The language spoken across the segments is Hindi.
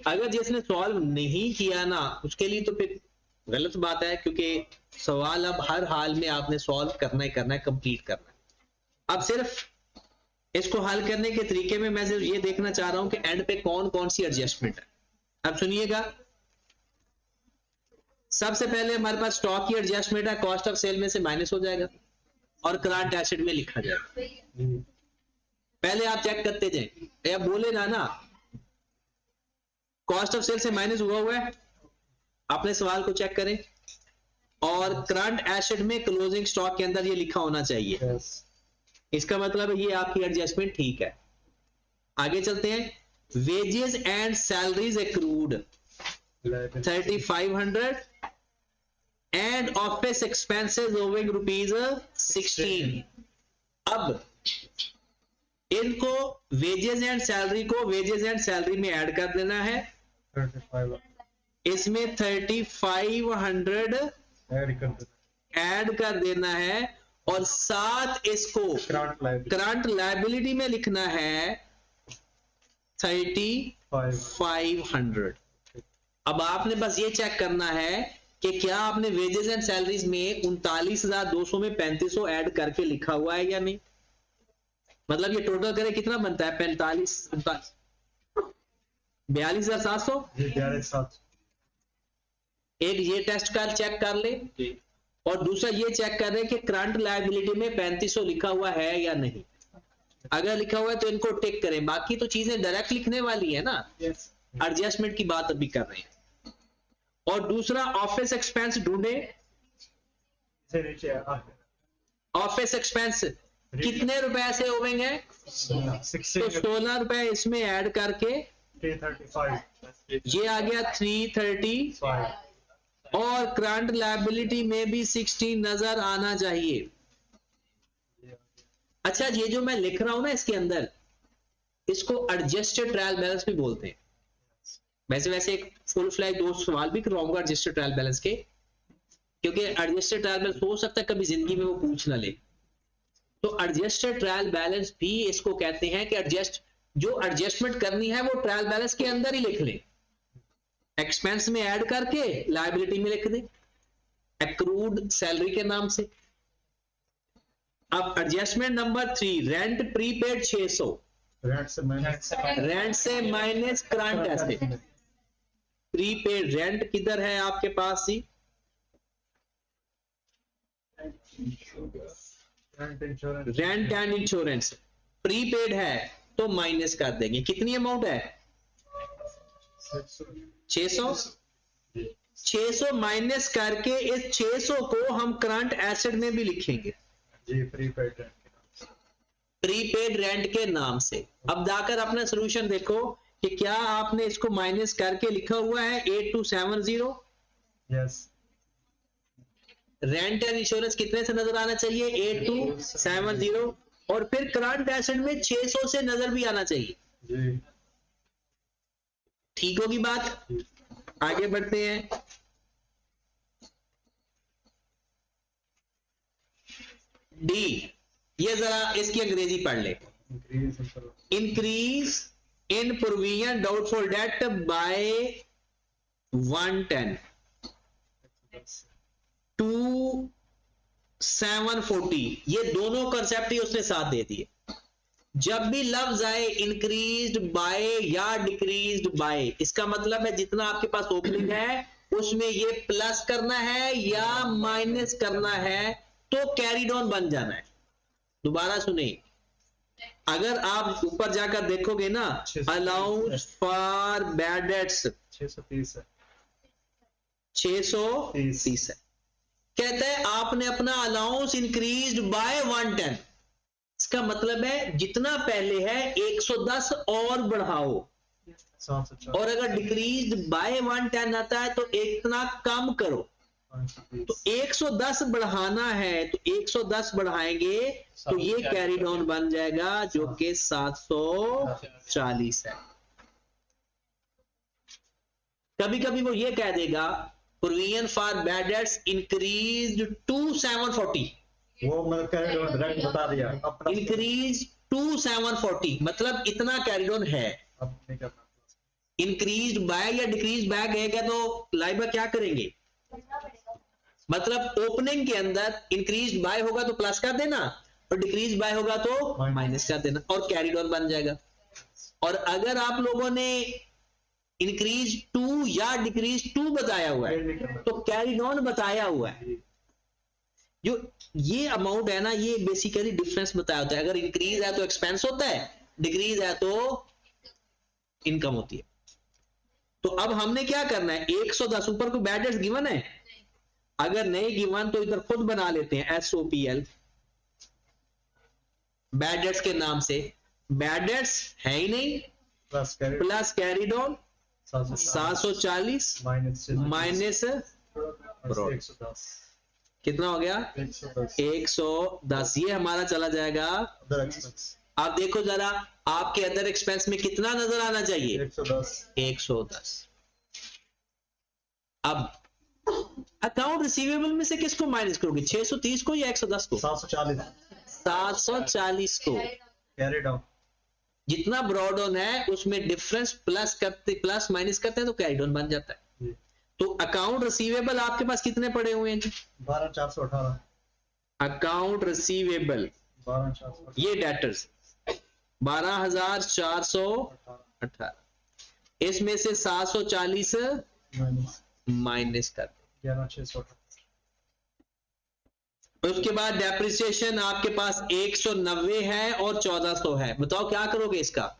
अगर जिसने सॉल्व नहीं किया ना उसके लिए तो फिर गलत बात है, क्योंकि सवाल अब हर हाल में आपने सॉल्व करना ही करना है, कंप्लीट करना है। अब सिर्फ इसको हल करने के तरीके में मैं सिर्फ ये देखना चाह रहा हूं कि एंड पे कौन कौन सी एडजस्टमेंट है। अब सुनिएगा, सबसे पहले हमारे पास स्टॉक की एडजस्टमेंट है, कॉस्ट ऑफ सेल में से माइनस हो जाएगा और करंट एसेट में लिखा जाएगा। पहले आप चेक करते जाए, या बोले ना कॉस्ट ऑफ सेल से माइनस हुआ है, अपने सवाल को चेक करें, और करंट एसेट में क्लोजिंग स्टॉक के अंदर ये लिखा होना चाहिए। इसका मतलब ये आपकी एडजस्टमेंट ठीक है। आगे चलते हैं, wages and salaries accrued 3500 and office expenses owing ₹16। अब इनको वेजेस एंड सैलरी को वेजेस एंड सैलरी में ऐड कर देना है, 35 इसमें 3500 ऐड कर देना है, और साथ इसको करंट लायबिलिटी में लिखना है 3500। अब आपने बस ये चेक करना है कि क्या आपने वेजेस एंड सैलरीज में 39,200 में 3500 ऐड करके लिखा हुआ है या नहीं। मतलब ये टोटल करे कितना बनता है, 42,700। एक ये टेस्ट कर चेक कर ले, और दूसरा ये चेक कर रहे कि करंट लायबिलिटी में 3500 लिखा हुआ है या नहीं। अगर लिखा हुआ है तो इनको टिक करें, बाकी तो चीजें डायरेक्ट लिखने वाली है ना, एडजस्टमेंट की बात अभी कर रहे हैं। और दूसरा ऑफिस एक्सपेंस ढूंढे, ऑफिस एक्सपेंस कितने रुपए से होंगे, तो 16 रुपए इसमें ऐड करके 335 ये आ गया 330, और करंट लायबिलिटी में भी 16 नजर आना चाहिए। अच्छा, ये जो मैं लिख रहा हूं ना इसके अंदर, इसको एडजस्टेड ट्रायल बैलेंस भी बोलते हैं। वैसे एक फुल फ्लैग 2 सवाल भी करवाऊंगा एडजस्टेड ट्रायल बैलेंस के, क्योंकि एडजस्टेड ट्रायल बैलेंस हो सकता है कभी जिंदगी में वो पूछ ना ले। तो एडजस्टेड ट्रायल बैलेंस भी इसको कहते हैं कि जो एडजस्टमेंट करनी है वो ट्रायल बैलेंस के अंदर ही लिख ले, एक्सपेंस में ऐड करके लायबिलिटी में लिख दे, एक्रूड सैलरी के नाम से। अब adjustment number 3, rent prepaid 600, rent से minus current asset. Prepaid rent किधर है आपके पास ही, रेंट एंड इंश्योरेंस प्रीपेड है तो माइनस कर देंगे। कितनी अमाउंट है, 600 माइनस करके इस 600 को हम करंट एसेट में भी लिखेंगे जी, प्रीपेड रेंट के नाम से। अब जाकर अपना सॉल्यूशन देखो कि क्या आपने इसको माइनस करके लिखा हुआ है 8270। यस, रेंट एंड इंश्योरेंस कितने से नजर आना चाहिए, 8270, और फिर करंट एसेट में 600 से नजर भी आना चाहिए जी। ठीक होगी बात। आगे बढ़ते हैं, डी, ये जरा इसकी अंग्रेजी पढ़ ले। Increase in provision doubtful debt by 110 to 740, ये दोनों कंसेप्ट ही उसने साथ दे दिए। जब भी लफ्ज आए इंक्रीज्ड बाय या डिक्रीज्ड बाय, इसका मतलब है जितना आपके पास ओपनिंग है उसमें ये प्लस करना है या माइनस करना है, तो कैरीड ऑन बन जाना है। दोबारा सुने, अगर आप ऊपर जाकर देखोगे ना, अलाउंस फॉर बैड डेट्स 630 है, 630 है, कहता है आपने अपना अलाउंस इंक्रीज्ड बाय 110, इसका मतलब है जितना पहले है 110 और बढ़ाओ, और अगर डिक्रीज्ड बाय 110 आता है तो इतना कम करो। तो 110 बढ़ाना है तो 110 बढ़ाएंगे तो ये कैरी डाउन बन जाएगा जो कि 740 है। कभी कभी वो ये कह देगा provision for bad debts increased to 740, वो मैं कैरी डाउन डायरेक्ट बता दिया, इंक्रीज टू 740 मतलब इतना कैरी डाउन है। अब नहीं करना, इंक्रीज बाय या डिक्रीज बाय गएगा तो लाइबा क्या करेंगे, मतलब ओपनिंग के अंदर इंक्रीज बाय होगा तो प्लस कर देना और डिक्रीज बाय होगा तो माइनस कर देना और कैरी ऑन बन जाएगा। और अगर आप लोगों ने इंक्रीज टू या डिक्रीज टू बताया हुआ है तो कैरी ऑन बताया हुआ है। जो ये अमाउंट है ना, ये बेसिकली डिफरेंस बताया होता है। अगर इंक्रीज है तो एक्सपेंस होता है, डिक्रीज है तो इनकम होती है। तो अब हमने क्या करना है, 110 ऊपर को बैड डेट्स गिवन है, अगर नहीं गिवन तो इधर खुद बना लेते हैं SOPL बैड डेट्स के नाम से। बैड डेट्स है ही नहीं, प्लस कैरीड ऑन 740 माइनस कितना हो गया 110, ये हमारा चला जाएगा। आप देखो जरा आपके अदर एक्सपेंस में कितना नजर आना चाहिए 110। अब अकाउंट रिसीवेबल में से किसको माइनस करोगे, 630 को या 110 को, 740 को। कैरी डाउन जितना ब्रॉड ऑन है उसमें डिफरेंस प्लस माइनस करते हैं तो कैरी डाउन बन जाता है। तो अकाउंट रिसीवेबल आपके पास कितने पड़े हुए हैं जी, 12418 अकाउंट रिसीवेबल 12418 ये डेटर्स 12418, इसमें से 740 माइनस कर दो। 11618 उसके बाद डेप्रिसिएशन आपके पास 190 है और 1400 है। बताओ क्या करोगे इसका,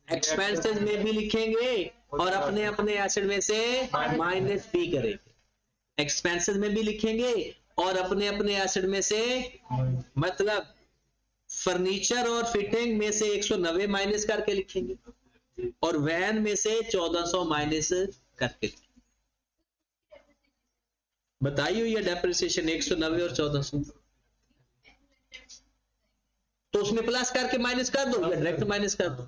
एक्सपेंसेस में भी लिखेंगे और अपने अपने एसेट में से माइनस भी करेंगे। एक्सपेंसेस में भी लिखेंगे और अपने अपने एसेट में से, मतलब फर्नीचर और फिटिंग में से 190 माइनस करके लिखेंगे और वैन में से 1400 माइनस करके लिखेंगे। बताइए ये डेप्रिसिएशन 190 और 1400, तो उसमें प्लस करके माइनस कर दो या डायरेक्ट माइनस कर दो।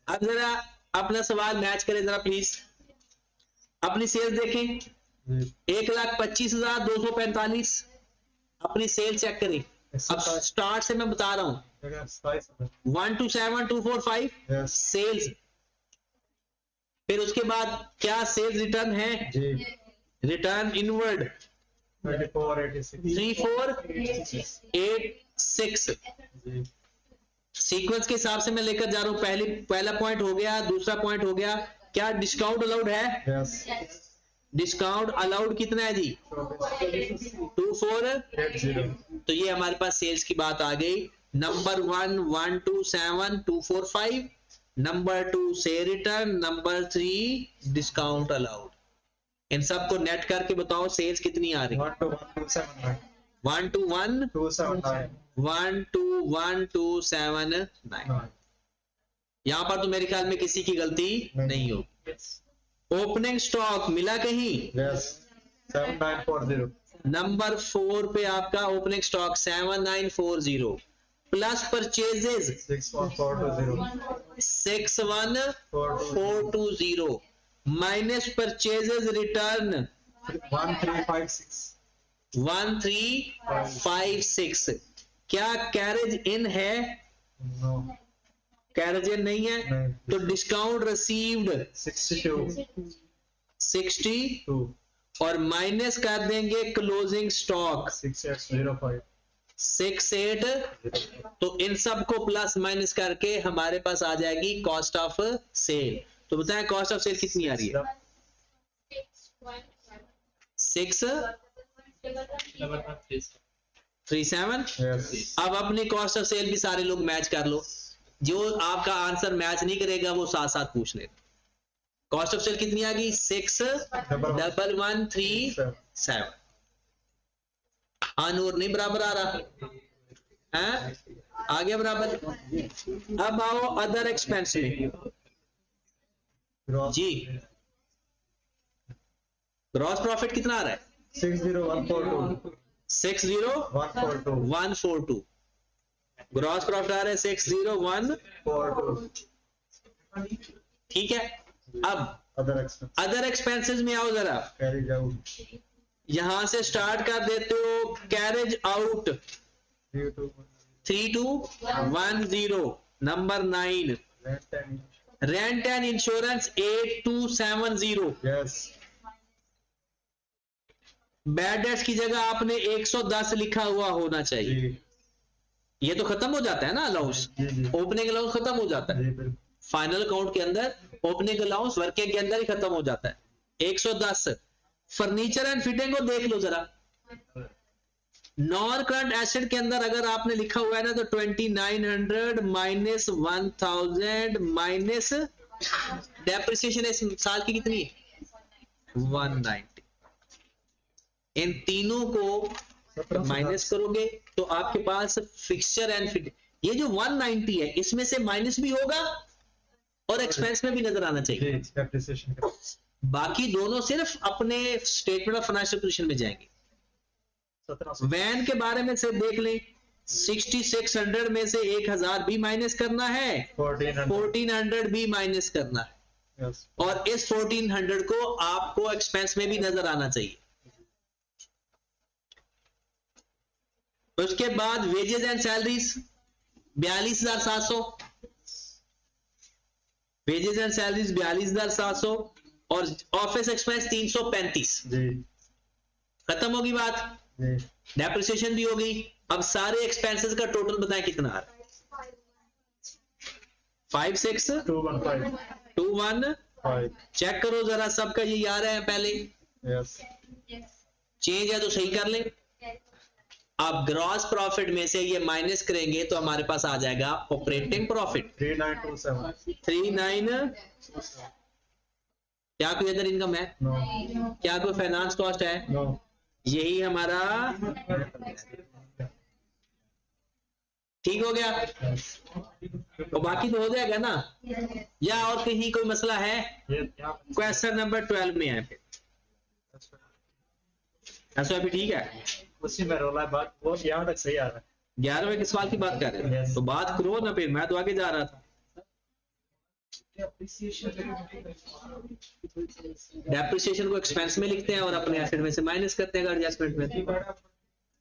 अब जरा अपना सवाल मैच करें जरा प्लीज, अपनी सेल्स देखें 1,25,245, अपनी सेल चेक करें। अब स्टार्ट से मैं बता रहा हूं 127,245 सेल्स, फिर उसके बाद क्या सेल्स रिटर्न है, रिटर्न इनवर्ड 3486। सीक्वेंस के हिसाब से मैं लेकर जा रहा हूं। पहला पॉइंट हो गया, दूसरा पॉइंट हो गया, क्या डिस्काउंट अलाउड है, डिस्काउंट अलाउड कितना है जी 2480। तो ये हमारे पास सेल्स की बात आ गई। नंबर 1 127,245, नंबर 2 से रिटर्न, नंबर 3 डिस्काउंट अलाउड। इन सबको नेट करके बताओ सेल्स कितनी आ रही है, 121,279। यहां पर तो मेरे ख्याल में किसी की गलती नहीं होगी। ओपनिंग स्टॉक मिला कहीं, 7940 नंबर 4 पे आपका opening stock 7940 plus purchases 61420 minus purchases return 1356। क्या कैरेज इन है, नो कैरेज इन नहीं है, तो डिस्काउंट रिसीव्ड 60 और माइनस कर देंगे क्लोजिंग स्टॉक 68। तो इन सब को प्लस माइनस करके हमारे पास आ जाएगी कॉस्ट ऑफ सेल। तो बताएं कॉस्ट ऑफ सेल कितनी आ रही है, 637। अब अपनी कॉस्ट ऑफ सेल भी सारे लोग मैच कर लो, जो आपका आंसर मैच नहीं करेगा वो साथ साथ पूछ लेगा। कॉस्ट ऑफ सेल कितनी आ गई 61137। हाँ नूर नहीं बराबर आ रहा है, आ गया बराबर। अब आओ अदर एक्सपेंस में जी, ग्रॉस प्रॉफिट कितना आ रहा है 60142 ग्रॉस प्रॉफिट आ रहा है 60142। ठीक है, अब अदर एक्सपेंसेस में आओ जरा, यहां से स्टार्ट कर देते हो carriage out 3210 number 9 rent and insurance 8270, yes bad debts की जगह आपने 110 लिखा हुआ होना चाहिए। जी ये तो खत्म हो जाता है ना अलाउंस, जी जी ओपनिंग अलाउंस खत्म हो जाता है जी बिल्कुल फाइनल अकाउंट के अंदर, ओपनिंग अलाउंस वर्किंग के अंदर ही खत्म हो जाता है। 110 फर्नीचर एंड फिटिंग को देख लो जरा, नॉन करंट एसेट के अंदर अगर आपने लिखा हुआ है ना तो 2900 माइनस 1000 माइनस डेप्रिसिएशन इस साल की कितनी है 190, इन तीनों को माइनस करोगे तो आपके पास फिक्सचर एंड फिट, ये जो 190 है इसमें से माइनस भी होगा और एक्सपेंस में भी नजर आना चाहिए। जी डेप्रिसिएशन का बाकी दोनों सिर्फ अपने स्टेटमेंट ऑफ फाइनेंशियल पोजीशन में जाएंगे। 1700 वैन के बारे में से देख लें, 6600 में से 1000 भी माइनस करना है, 1400 1400 भी माइनस करना है, यस और इस 1400 को आपको एक्सपेंस में भी नजर आना चाहिए। उसके बाद wages and salaries 42,700, wages and salaries 42,700 और ऑफिस एक्सपेंस 335, जी खत्म होगी बात, जी डेप्रिसिएशन भी होगी। अब सारे एक्सपेंसेस का टोटल बताएं कितना आ रहा है, 5621, 215 चेक करो जरा सबका ये आ रहा है पहले, यस चेंज है तो सही कर लें। अब ग्रॉस प्रॉफिट में से ये माइनस करेंगे तो हमारे पास आ जाएगा ऑपरेटिंग प्रॉफिट 3927 39, क्या कोई अदर इनकम है, नो क्या कोई फाइनेंस कॉस्ट है, नो यही हमारा ठीक हो गया। तो बाकी तो हो जाएगा ना, या और कहीं कोई मसला है? क्वेश्चन नंबर 12 में है फिर, ऐसा भी ठीक है। उसी में रोला है बात, वो यहाँ तक सही आ रहा है 11वें के सवाल की बात कर रहे हैं Yes. तो बात करो ना, फिर मैं तो आगे जा रहा था। डेप्रिसिएशन को एक्सपेंस में लिखते हैं और अपने एसेट में से माइनस करते हैं एडजस्टमेंट में,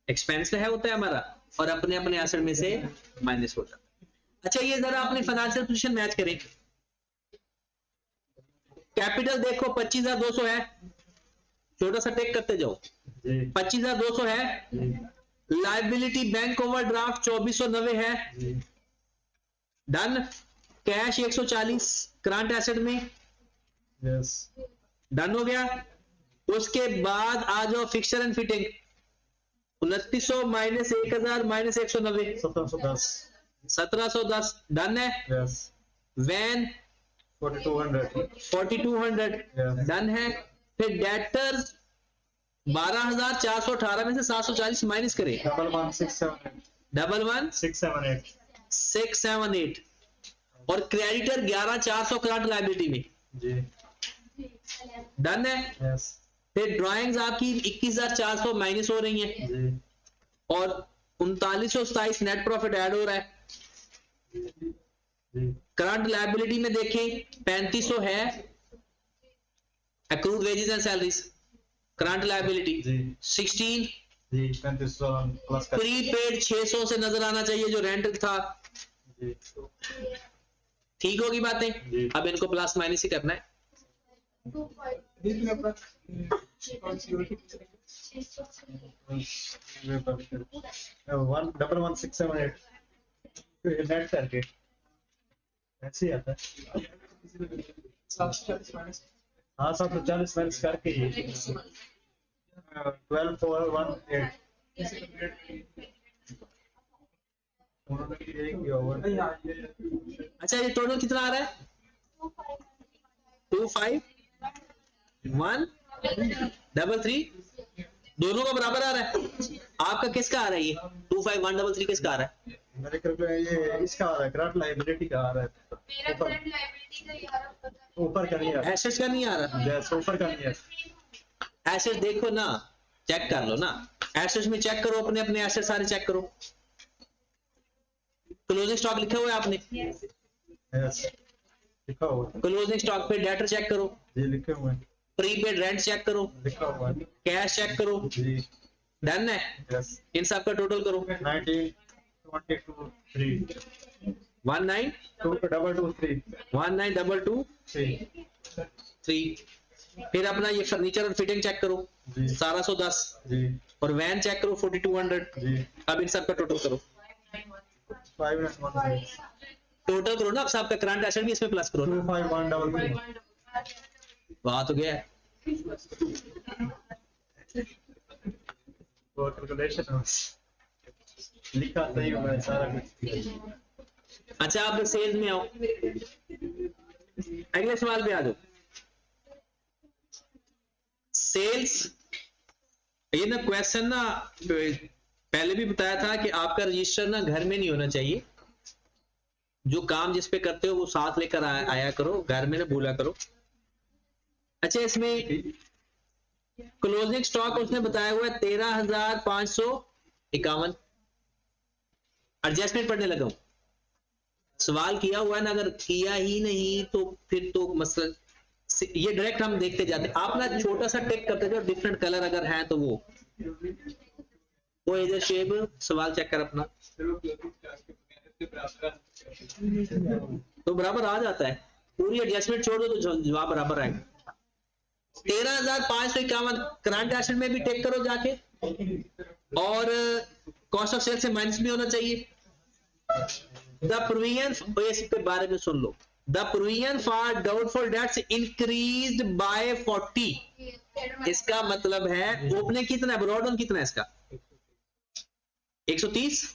एक्सपेंस है होता है हमारा और अपने अपने एसेट में से माइनस होता है। अच्छा ये जरा अपनी फाइनेंशियल पोजीशन मैच करें। कैपिटल देखो 25,200 है, छोटा सा टेक करते जाओ, जी 25,200 है। जी लाइबिलिटी बैंक ओवरड्राफ्ट 2490 है, जी डन। कैश 140 करंट एसेट में, यस डन हो गया। उसके बाद आ जाओ fixture and fitting 2900 minus 1000 minus 190, 1710 1710, done है। Yes van 4200 4200, Yes. डन है। फिर डेटर्स 12,418 में से 740 माइनस करें, 11,678 11,678 678 और क्रेडिटर 11,400 करंट लाइबिलिटी में, जी डन है। यस फिर ड्राइंग्स आपकी 21,400 माइनस हो रही हैं जी और 3927 नेट प्रॉफिट ऐड हो रहा है। जी करंट लायबिलिटी में देखें 3500 है, accrued wages and salaries, current liability जी 16, जी 3500 प्लस का प्रीपेड 600 से नजर आना चाहिए जो रेंट था, जी ठीक होगी बातें। जी। अब इनको प्लस माइनस ही करना है। वन 11,678 नेट करके ऐसे ही आता है हाँ 740 माइनस करके ही 12,418 उन्होंने यही किया होगा अच्छा ये टोटल कितना आ रहा है 25,133, दोनों का बराबर आ रहा है। आपका किसका आ रहा है ये 25,133 किसका आ रहा है? मेरे ख्याल में ये इसका आ रहा है करंट लायबिलिटी का आ रहा है ऊपर का नहीं आ रहा एसेट्स का नहीं आ रहा। जैसे ऊपर का नहीं है एसेट देखो ना, चेक कर लो ना, एसेट्स में चेक करो, अपने अपने एसेट सारे चेक करो। क्लोजिंग स्टॉक लिखा हुआ है आपने, यस लिखा हुआ है क्लोजिंग स्टॉक पे डेटर चेक करो, जी लिखे हुए हैं प्रीपेड रेंट चेक करो, लिखा हुआ है कैश चेक करो, जी डन है। यस इन सब का टोटल करो, 1922 3 192223 फिर अपना ये फर्नीचर और फिटिंग चेक करो, 1710 और वैन चेक करो 4200। अब इन सब का टोटल करो, टोटल करो ना अब सबका, करंट एसेट भी इसमें प्लस करो ना। 25133 वहां तो गया है। वो कैलकुलेशन लिखा सही हुआ है सारा कुछ। अच्छा आप सेल्स में आओ, अगले सवाल पे आ जाओ। सेल्स, ये ना क्वेश्चन ना पहले भी बताया था कि आपका रजिस्टर ना घर में नहीं होना चाहिए, जो काम जिस पे करते हो वो साथ लेकर आया करो, घर में ना भूला करो। अच्छा इसमें क्लोजिंग स्टॉक उसने बताया हुआ है 13,551। एडजस्टमेंट पढ़ने लगा हूं, सवाल किया हुआ है ना, अगर किया ही नहीं तो फिर तो मसला, ये डायरेक्ट हम देखते जाते। आप ना छोटा सा टिक करते जाओ, डिफरेंट कलर अगर है तो वो इधर शेप सवाल चेक कर अपना, तो बराबर आ जाता है। पूरी एडजस्टमेंट छोड़ दो तो जवाब बराबर आएगा। 13,551 करंट एसेट में भी टेक करो जाके, और कॉस्ट ऑफ सेल से माइनस भी होना चाहिए। द प्रोविजन, इस पे बारे में सुन लो, the provision for doubtful debts increased by 40। इसका मतलब है ओपनिंग कितना है, ब्रॉड ऑन कितना है इसका 130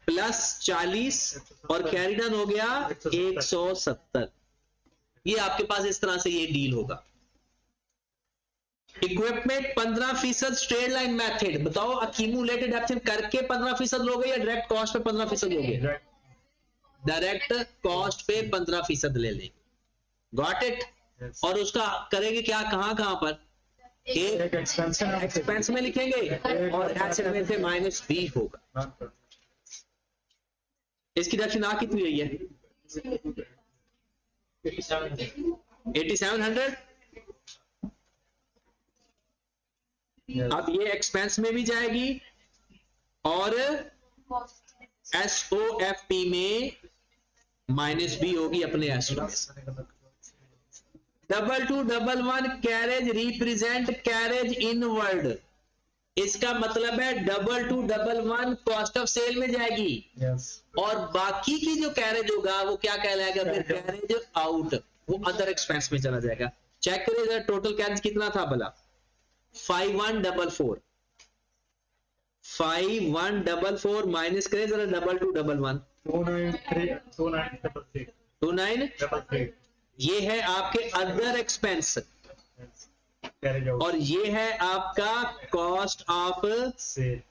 प्लस 40 और कैरी डाउन हो गया 170। ये आपके पास इस तरह से ये डील होगा। इक्विपमेंट 15% स्ट्रेट लाइन मेथड, बताओ अक्यूमुलेटेड एक्शन करके 15% लोगे या डायरेक्ट कॉस्ट पे 15% लोगे? डायरेक्ट कॉस्ट पे 15% ले लेंगे, गॉट इट। और उसका करेंगे क्या, कहां पर, एक एक्सपेंस में लिखेंगे और एसेट में से माइनस बी होगा। इसकी दक्षिण आ कितनी हुई है 8700। अब ये एक्सपेंस में भी जाएगी और SOFP में माइनस बी होगी अपने asset. 2211 carriage represent carriage inward, इसका मतलब है 2211 कॉस्ट ऑफ सेल में जाएगी, और बाकी की जो कैरेज होगा वो क्या कहलाएगा फिर, कैरेज आउट, वो अदर एक्सपेंस में चला जाएगा। चेक करिए जरा टोटल कैरेज कितना था भला, 5144 5144 माइनस करें जरा 2211 29, ये है आपके अदर एक्सपेंस और ये है आपका कॉस्ट ऑफ सेल।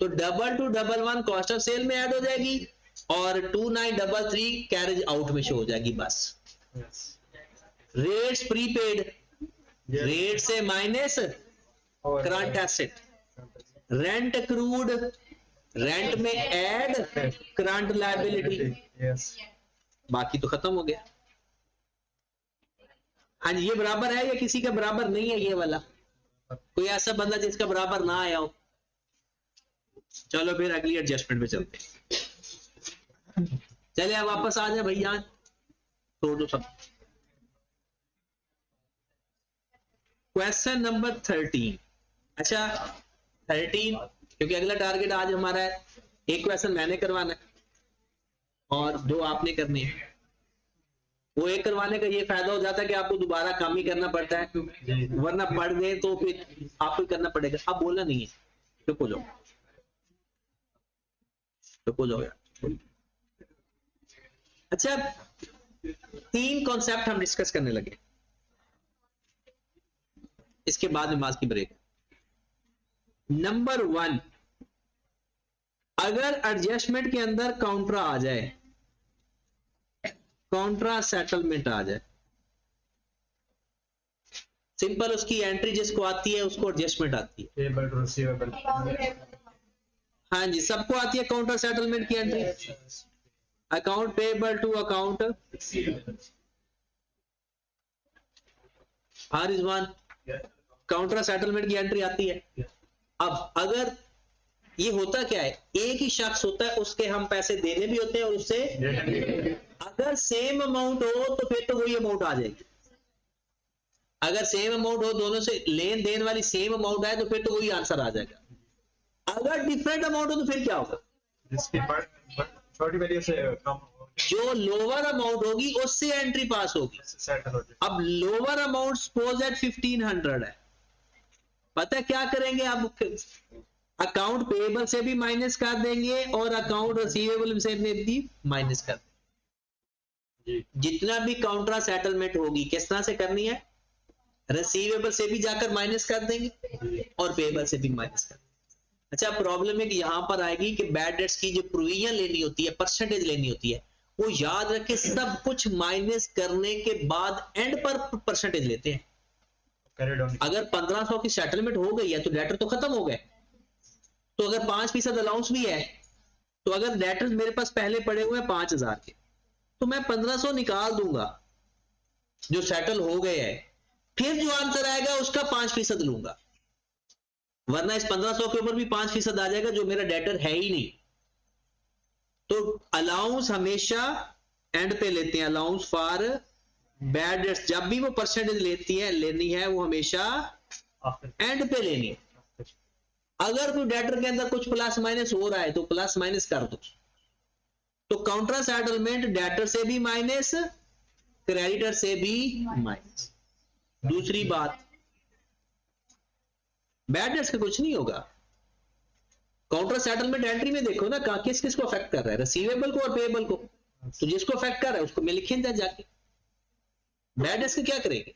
तो 2211 कॉस्ट ऑफ सेल में ऐड हो जाएगी और 2933 कैरेज आउट में शो हो जाएगी बस। रेट्स प्रीपेड, रेट से minus current asset, rent accrued, rent में ऐड करंट लायबिलिटी, बाकी तो खत्म हो गया। हाँ जी, ये बराबर है या किसी का बराबर नहीं है ये वाला, कोई ऐसा बंदा जिसका बराबर ना आया हो? चलो फिर अगली एडजस्टमेंट में चलते हैं। चलिए अब वापस आ जाए भैया, छोड़ दो सब। Question number 13। अच्छा 13, क्योंकि अगला टारगेट आज हमारा है, एक क्वेश्चन मैंने करवाना है और 2 आपने करने हैं। वो एक करवाने का ये फायदा हो जाता है कि आपको दोबारा काम ही करना पड़ता है, वरना पढ़ दे तो फिर आपको करना पड़ेगा। अब बोलना नहीं है, चुप हो जाओ, चुप हो जाओ यार। अच्छा 3 कॉन्सेप्ट हम डिस्कस करने लगे, इसके बाद नमाज की ब्रेक। नंबर 1, अगर एडजस्टमेंट के अंदर काउंट्रा आ जाए, कॉन्ट्रा सेटलमेंट आ जाए, सिंपल उसकी एंट्री जिसको आती है उसको एडजस्टमेंट आती है। पेबल रिसीवेबल, हाँ जी, सबको आती है काउंटर सेटलमेंट की entry. Account payable to account हर इज वन, काउंटर सेटलमेंट की एंट्री आती है। अब अगर ये होता क्या है, एक ही शख्स होता है, उसके हम पैसे देने भी होते हैं और उससे अगर सेम अमाउंट हो तो फिर तो वही अमाउंट आ जाएगी। अगर सेम अमाउंट हो, दोनों से लेन देन वाली सेम अमाउंट आए तो फिर तो वही आंसर आ जाएगा। अगर डिफरेंट अमाउंट हो तो फिर क्या होगा, जिसकी छोटी वैल्यू से कम जो लोअर अमाउंट होगी उससे एंट्री पास होगी। सेटल हो जाए। अब लोअर अमाउंट सपोज दैट 1500 है, पता है क्या करेंगे आप, अकाउंट पेएबल से भी माइनस कर देंगे और अकाउंट रिसीवेबल से भी माइनस कर देंगे। जितना भी काउंटर सेटलमेंट होगी किस तरह से करनी है, रिसीवेबल से भी जाकर माइनस कर देंगे और पेएबल से भी माइनस कर देंगे। अच्छा, प्रॉब्लम है कि यहां पर आएगी कि बैड डेट्स की जो प्रोविजन लेनी होती है, परसेंटेज लेनी होती है, वो याद रखे सब कुछ माइनस करने के बाद एंड पर परसेंटेज लेते हैं। अगर 1500 की सेटलमेंट हो गई है तो डेटर तो खत्म हो गए, तो अगर 5% अलाउंस भी है, तो अगर डेटर्स मेरे पास पहले पड़े हुए हैं 5000 के, तो मैं 1500 निकाल दूंगा जो सेटल हो गए हैं, फिर जो आंसर आएगा उसका 5% लूंगा, वरना इस 1500 के ऊपर भी 5% आ जाएगा जो मेरा डेटर है ही नहीं। तो अलाउंस हमेशा एंड पे लेते हैं, अलाउंस फॉर बैड डेट्स जब भी वो परसेंटेज लेनी है वो हमेशा एंड पे लेनी है। अगर कोई डेटर के अंदर कुछ प्लस माइनस हो रहा है तो प्लस माइनस कर दो। तो काउंटर सेटलमेंट डेटर से भी माइनस, क्रेडिटर से भी माइनस। दूसरी बात, बैड डेट्स का कुछ नहीं होगा, काउंटर सेटलमेंट एंट्री में देखो ना किस किस को अफेक्ट कर रहा है, रिसीवेबल को और पेएबल को। तो जिसको अफेक्ट कर रहा है उसको मैं लिखे जाके, बैड डेट्स का क्या करेंगे।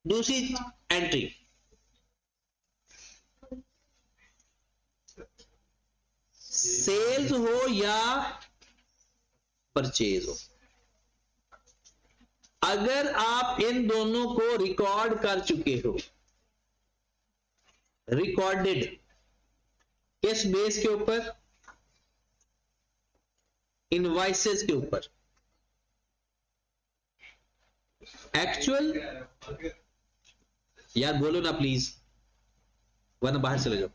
दूसरी एंट्री, सेल्स हो या परचेज हो, अगर आप इन दोनों को रिकॉर्ड कर चुके हो, रिकॉर्डेड किस बेस के ऊपर, इनवॉइसेस के ऊपर, एक्चुअल, यार बोलो ना प्लीज वरना बाहर चले जाओ,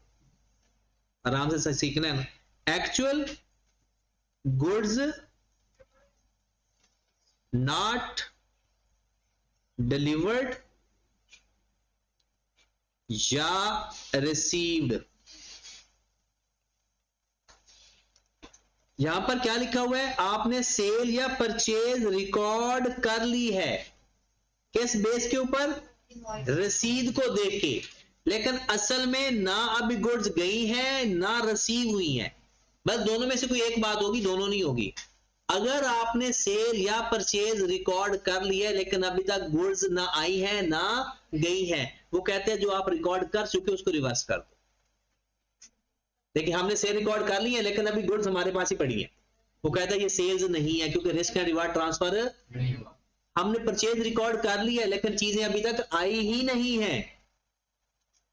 आराम से सीखना है ना। एक्चुअल गुड्स नॉट डिलीवर्ड या रिसीव्ड। यहां पर क्या लिखा हुआ है, आपने सेल या परचेज रिकॉर्ड कर ली है, किस बेस के ऊपर, रसीद को देख के, लेकिन असल में ना अभी गुड्स गई हैं ना रिसीव हुई हैं, बस दोनों में से कोई एक बात होगी, दोनों नहीं होगी। अगर आपने सेल या परचेज रिकॉर्ड कर लिया है लेकिन अभी तक गुड्स ना आई है ना गई है, वो कहते हैं जो आप रिकॉर्ड कर चुके उसको रिवर्स कर दो। देखिए हमने सेल रिकॉर्ड कर ली है लेकिन अभी गुड्स हमारे पास ही पड़ी है, वो कहता है ये सेल्स नहीं है क्योंकि रिस्क एंड रिवार्ड ट्रांसफर नहीं हुआ। हमने परचेज रिकॉर्ड कर लिया है लेकिन चीजें अभी तक आई ही नहीं है,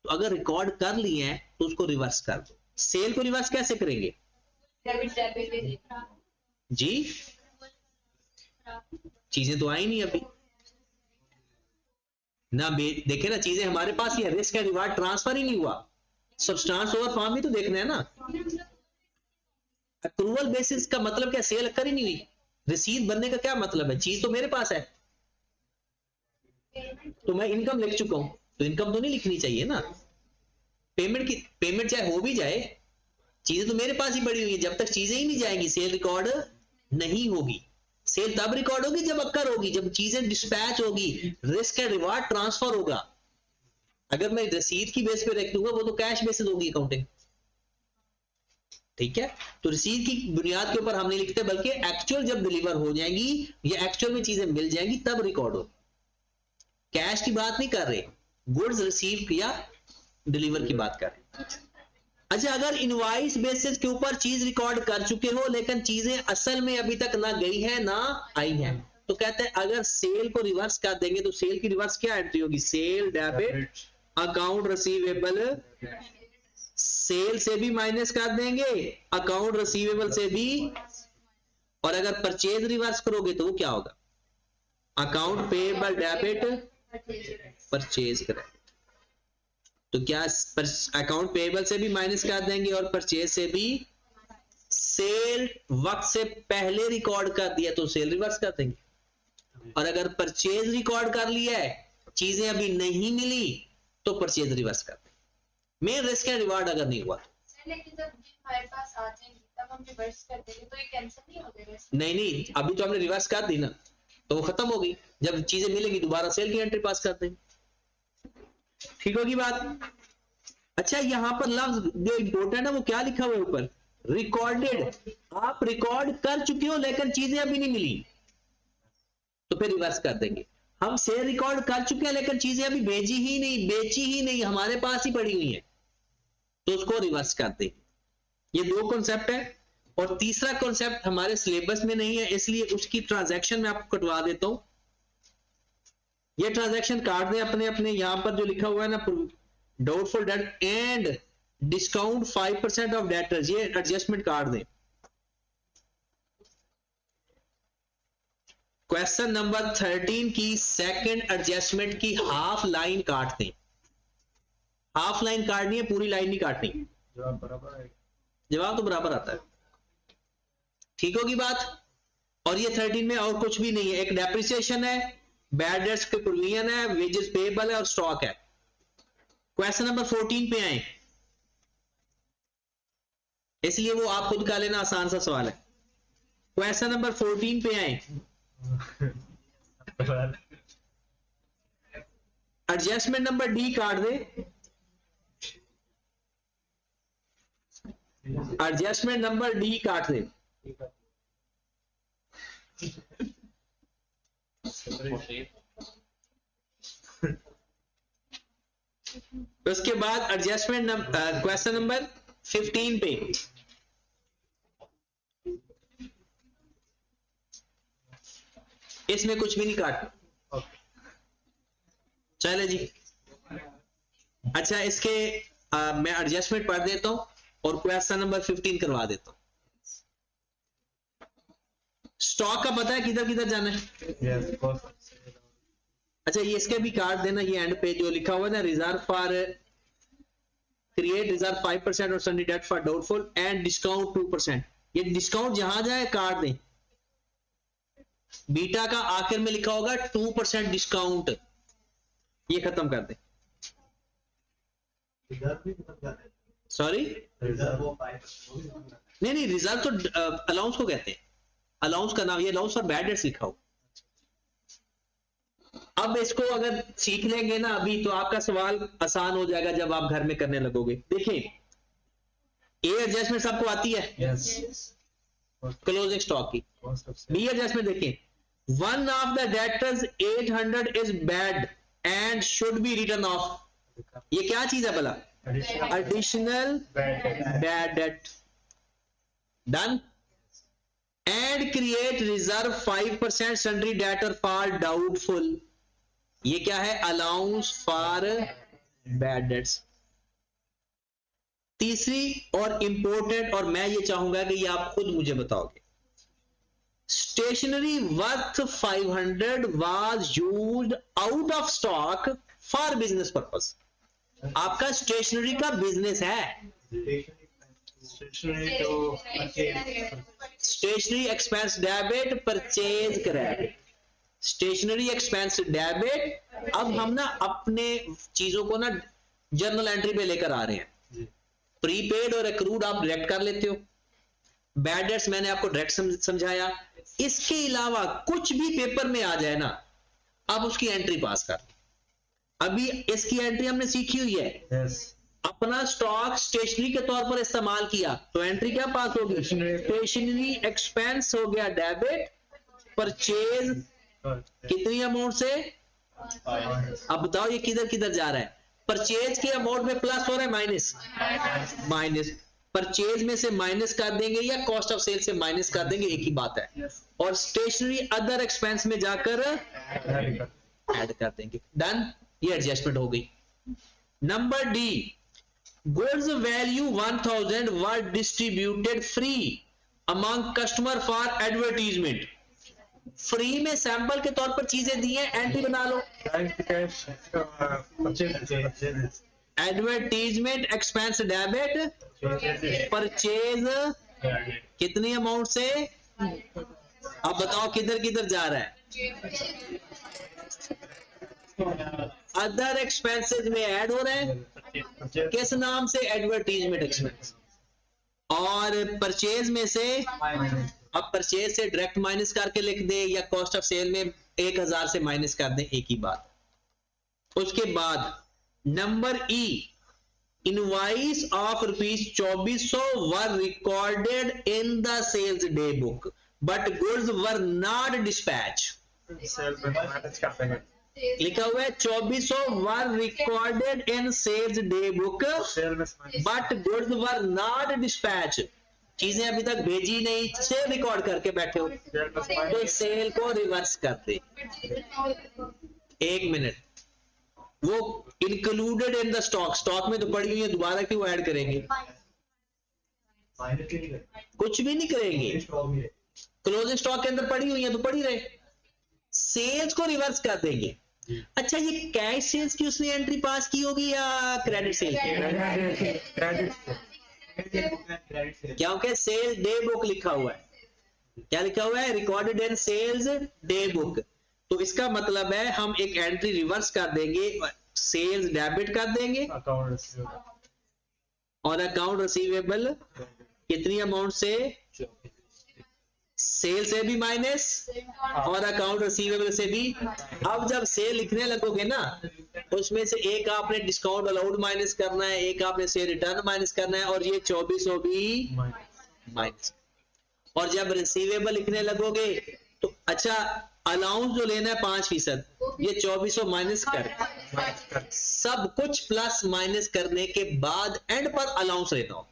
तो अगर रिकॉर्ड कर लिए हैं तो उसको रिवर्स कर दो। सेल को रिवर्स कैसे करेंगे जी, चीजें तो आई नहीं अभी ना, देखे ना चीजें हमारे पास ही है, रिस्क एंड रिवार्ड ट्रांसफर ही नहीं हुआ, सब्सटेंस ओवर फॉर्म भी तो देखना है ना। अक्रूवल बेसिस का मतलब क्या, सेल कर ही नहीं हुई, रसीद बनने का क्या मतलब है, चीज तो मेरे पास है, तो मैं इनकम लिख चुका हूं, तो इनकम तो नहीं लिखनी चाहिए ना। पेमेंट चाहे हो भी जाए, चीजें तो मेरे पास ही पड़ी हुई है, जब तक चीजें ही नहीं जाएंगी सेल रिकॉर्ड नहीं होगी। सेल तब रिकॉर्ड होगी जब अक्कर होगी, जब चीजें डिस्पैच होगी, रिस्क एंड रिवार्ड ट्रांसफर होगा। अगर मैं रसीद की बेस पे रख दूंगा वो तो कैश बेसिस होगी अकाउंटिंग, ठीक है। तो रसीद की बुनियाद के ऊपर हम नहीं लिखते, बल्कि एक्चुअल जब डिलीवर हो जाएंगी या एक्चुअल में चीजें मिल जाएंगी तब रिकॉर्ड हो। कैश की बात नहीं कर रहे, गुड्स रिसीव या डिलीवर की बात कर रहे। अच्छा, अगर इनवॉइस बेसिस के ऊपर चीज रिकॉर्ड कर चुके हो लेकिन चीजें असल में अभी तक ना गई है ना आई है, तो कहते हैं अगर सेल को रिवर्स कर देंगे तो सेल की रिवर्स क्या एंट्री होगी, sale debit account receivable, sale से भी माइनस कर देंगे अकाउंट रिसीवेबल से भी, और अगर परचेज रिवर्स करोगे तो वो क्या होगा, account payable debit purchase credit. तो क्या अकाउंट पेएबल से भी माइनस कर देंगे और परचेज से भी? सेल वक्त से पहले रिकॉर्ड कर दिया तो सेल रिवर्स कर देंगे, और अगर परचेज रिकॉर्ड कर लिया है, चीजें अभी नहीं मिली, तो परचेज रिवर्स कर देंगे। मेन रिस्क एंड रिवार्ड अगर नहीं हुआ तो। लेकिन जब हमारे पास आ जाएंगी तब हम रिवर्स कर देंगे तो ये कैंसिल नहीं हो जाएगा? नहीं नहीं, अभी तो हमने रिवर्स कर दी ना, तो वो खत्म हो गई। जब चीजें मिलेगी दोबारा सेल की एंट्री पास कर देंगे। ठीक होगी बात? अच्छा, यहां पर लफ्ज जो इंपॉर्टेंट है वो क्या लिखा हुआ है ऊपर? रिकॉर्डेड। आप रिकॉर्ड कर चुके हो लेकिन चीजें अभी नहीं मिली, तो फिर रिवर्स कर देंगे। हम सेल रिकॉर्ड कर चुके हैं लेकिन चीजें अभी भेजी ही नहीं, बेची ही नहीं, हमारे पास ही पड़ी हुई है, तो उसको रिवर्स कर देंगे। ये दो कॉन्सेप्ट है। और तीसरा कॉन्सेप्ट हमारे सिलेबस में नहीं है, इसलिए उसकी ट्रांजैक्शन में आपको कटवा देता हूं। ये ट्रांजैक्शन काट दें अपने अपने, यहां पर जो लिखा हुआ है ना, doubtful debt and discount 5% of debtors, ये एडजस्टमेंट काट दें। क्वेश्चन नंबर 13 की सेकंड एडजस्टमेंट की हाफ लाइन काट दें। हाफ लाइन काटनी है, पूरी लाइन नहीं काटनी। जवाब बराबर है। जवाब तो बराबर आता है। ठीक होगी बात? और ये 13 में और कुछ भी नहीं है, एक डेप्रिसिएशन है, बैड डेट्स के प्रोविजन है, वेजेस पेएबल है और स्टॉक है। क्वेश्चन नंबर 14 पे आए, इसलिए वो आप खुद का लेना, आसान सा सवाल है। क्वेश्चन नंबर 14 पे आए, एडजस्टमेंट नंबर डी काट दे। एडजस्टमेंट नंबर डी काट दे। उसके बाद एडजस्टमेंट क्वेश्चन नंबर 15 पे इसमें कुछ भी नहीं काटना। चले जी। अच्छा, इसके मैं एडजस्टमेंट पढ़ देता हूं और क्वेश्चन नंबर 15 करवा देता हूं। स्टॉक का पता है किधर किधर जाना है? अच्छा, ये इसके भी काट देना। ये एंड पे जो लिखा हुआ है ना, रिजर्व फॉर क्रिएट रिजर्व 5% और sundry debt for doubtful and discount 2%, ये डिस्काउंट जहां जाए काट दें। बीटा का आखिर में लिखा होगा 2% डिस्काउंट, ये खत्म कर दें। सॉरी, नहीं नहीं, रिजर्व तो अलाउंस को कहते हैं। अलाउंस का नाम, ये अलाउंस फॉर बैड डेट्स लिखा हो। अब इसको अगर सीख लेंगे ना अभी, तो आपका सवाल आसान हो जाएगा जब आप घर में करने लगोगे। देखें, ए एडजस्टमेंट सबको आती है, क्लोजिंग स्टॉक की। बी एडजस्टमेंट देखें, one of the debtors 800 is bad and should be return of. ये क्या चीज है भला? Additional bad debt. Done. And create reserve 5% sundry debtor for doubtful, ये क्या है? Allowance for bad dates. तीसरी और इंपॉर्टेंट, और मैं ये चाहूंगा कि ये आप खुद मुझे बताओगे, stationery worth 500 was used out of stock for business purpose. आपका स्टेशनरी का बिजनेस है, stationery expense debit, purchase credit, stationery expense debit. अब हम ना अपने चीजों को ना जर्नल एंट्री पे लेकर आ रहे हैं। प्रीपेड और एक्रूड आप डायरेक्ट कर लेते हो, बैड डेट्स मैंने आपको डायरेक्ट समझाया। इसके अलावा कुछ भी पेपर में आ जाए ना, आप उसकी एंट्री पास कर। अभी इसकी एंट्री हमने सीखी हुई है। अपना स्टॉक स्टेशनरी के तौर पर इस्तेमाल किया तो एंट्री क्या पास होगी? स्टेशनरी एक्सपेंस हो गया डेबिट, परचेज कितनी अमाउंट से? अब बताओ ये किधर किधर जा रहा है? परचेज के अमाउंट में प्लस हो रहा है माइनस? माइनस। परचेज में से माइनस कर देंगे या कॉस्ट ऑफ सेल से माइनस कर देंगे, एक ही बात है। और स्टेशनरी अदर एक्सपेंस में जाकर ऐड कर देंगे। डन, ये एडजस्टमेंट हो गई। Number D, goods value 1000 were distributed free among customer for advertisement. Free में सैंपल के तौर पर चीजें दी हैं, एंट्री बना लो। एडवर्टीजमेंट एक्सपेंस डेबिट परचेज कितनी अमाउंट से, अब बताओ किधर किधर जा रहा है, अदर एक्सपेंसेस में ऐड हो रहा है, किस नाम से, एडवर्टीजमेंट एक्सपेंस, और परचेज में से, अब परचेज से डायरेक्ट माइनस करके लिख दे या कॉस्ट ऑफ सेल में 1000 से माइनस कर दें, एक ही बात। उसके बाद number E, invoice of ₹2400 were recorded in the sales day book but goods were not dispatch. Sales में मैनेज करते हैं, लिखा हुआ है 2400 were recorded in sales day book sale में manage but goods were not dispatch, चीजें अभी तक भेजी नहीं, से रिकॉर्ड करके बैठे हो, तो सेल को रिवर्स कर दे। एक मिनट, वो included in the stock, stock में तो पड़ी हुई है, दोबारा क्यों ऐड करेंगे, कुछ भी नहीं करेंगे, क्लोजिंग स्टॉक के अंदर पड़ी हुई है तो पड़ी रहे, सेल्स को रिवर्स कर देंगे। अच्छा, ये कैश सेल्स की उसने एंट्री पास की होगी या क्रेडिट सेल की, क्योंकि सेल्स डे बुक लिखा हुआ है, क्या लिखा हुआ है, recorded in sales day book, तो इसका मतलब है हम एक एंट्री रिवर्स कर देंगे, सेल्स डेबिट कर देंगे और अकाउंट रिसीवेबल कितनी अमाउंट से, सेल से भी माइनस और अकाउंट रिसीवेबल से भी। अब जब सेल लिखने लगोगे ना, उसमें से एक आपने डिस्काउंट अलाउड माइनस करना है, एक आपने से रिटर्न माइनस करना है, और ये 2400 भी माइनस। और जब रिसीवेबल लिखने लगोगे तो अच्छा, अलाउंस जो लेना है 5%, ये 2400 माइनस कर, सब कुछ प्लस माइनस करने के बाद एंड पर अलाउंस लेना होता है।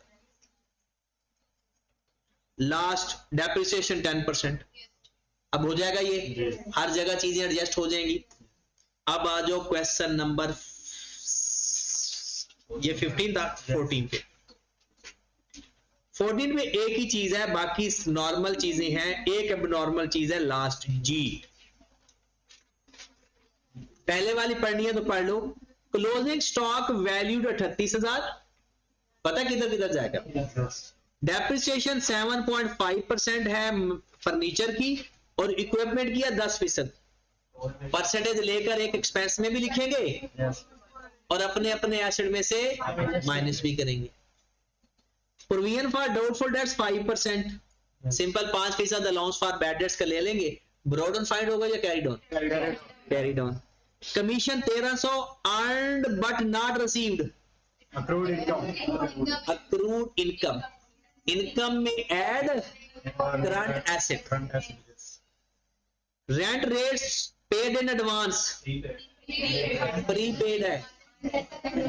लास्ट डेप्रिसिएशन 10%, अब हो जाएगा ये, हर जगह चीजें एडजस्ट हो जाएंगी। अब आ जाओ क्वेश्चन नंबर, ये 15 था, 14 पे, 14 में एक ही चीज है, बाकी नॉर्मल चीजें हैं, एक एबनॉर्मल चीज है लास्ट, जी। पहले वाली पढ़नी है तो पढ़ लो। क्लोजिंग स्टॉक वैल्यूड 38,000, पता किधर किधर जाएगा, डेप्रिसिएशन 7.5% है फर्नीचर की, और इक्विपमेंट की है 10%, परसेंटेज लेकर एक एक्सपेंस में भी लिखेंगे और अपने अपने एसेट में से माइनस भी करेंगे। Provision for doubtful debts 5%, simple 5% allowance for bad debts का ले लेंगे, ब्रॉड एंड फाइंड होगा या carry down, carry down. Commission 1300 earned but not received, accrued income, accrued income, income में add current asset, rent rates paid in advance, prepaid है,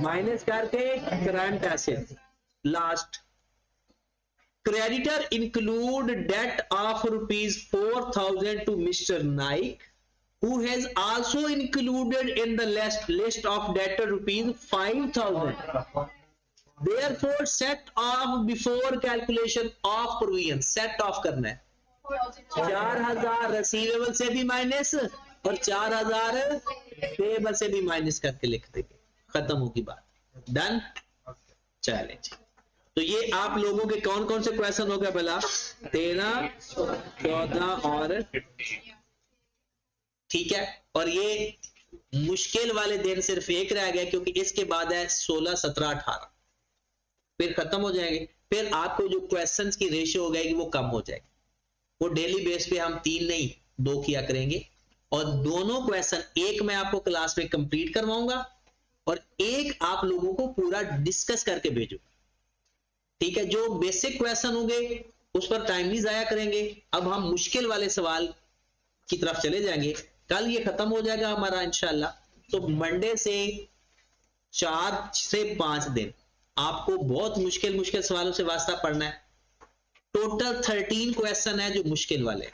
माइनस करके current asset. Last, creditor include debt of ₹4,000 to mister Naik who has also included in the list of debtor ₹5,000, therefore set off before calculation of provision, set off करना है, 4,000 रिसीवेबल से भी माइनस और 4,000 पेएबल से भी माइनस करके लिख देंगे, खत्म होगी बात, डन। चलें जी, तो ये आप लोगों के कौन कौन से क्वेश्चन हो गए भला, 13, 14 और ठीक है। और ये मुश्किल वाले दिन सिर्फ एक रह गया, क्योंकि इसके बाद है 16, 17, 18, फिर खत्म हो जाएंगे। फिर आपको जो क्वेश्चंस की रेशियो हो जाएगी वो कम हो जाएगी, वो डेली बेस पे हम 3 नहीं 2 किया करेंगे, और दोनों क्वेश्चन, एक मैं आपको क्लास में कंप्लीट करवाऊंगा और एक आप लोगों को पूरा डिस्कस करके भेजूंगा, ठीक है। जो बेसिक क्वेश्चन होंगे उस पर टाइम नहीं जाया करेंगे, अब हम मुश्किल वाले सवाल की तरफ चले जाएंगे। कल ये खत्म हो जाएगा हमारा इंशाल्लाह, तो मंडे से 4 से 5 दिन आपको बहुत मुश्किल मुश्किल सवालों से वास्ता पढ़ना है। टोटल 13 क्वेश्चन है जो मुश्किल वाले,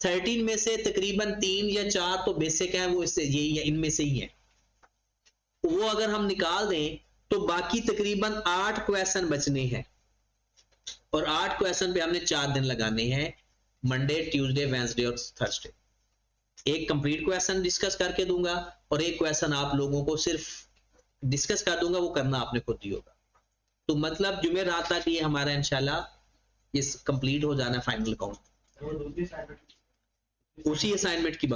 13 में से तकरीबन 3 या 4 तो बेसिक है, वो इससे यही है, इनमें से ही है, वो अगर हम निकाल दें तो बाकी तकरीबन 8 क्वेश्चन बचने हैं, और 8 क्वेश्चन पे हमने 4 दिन लगाने हैं, मंडे, ट्यूसडे, वेडनेसडे और थर्सडे। एक कंप्लीट क्वेश्चन डिस्कस करके दूंगा और एक क्वेश्चन आप लोगों को सिर्फ डिस्कस कर दूंगा, वो करना आपने खुद ही होगा। तो मतलब जुमेरात तक ये हमारा इंशाल्लाह इस कंप्लीट हो जाना फाइनल काउंट। वो दूसरी साइड उसी असाइनमेंट की बात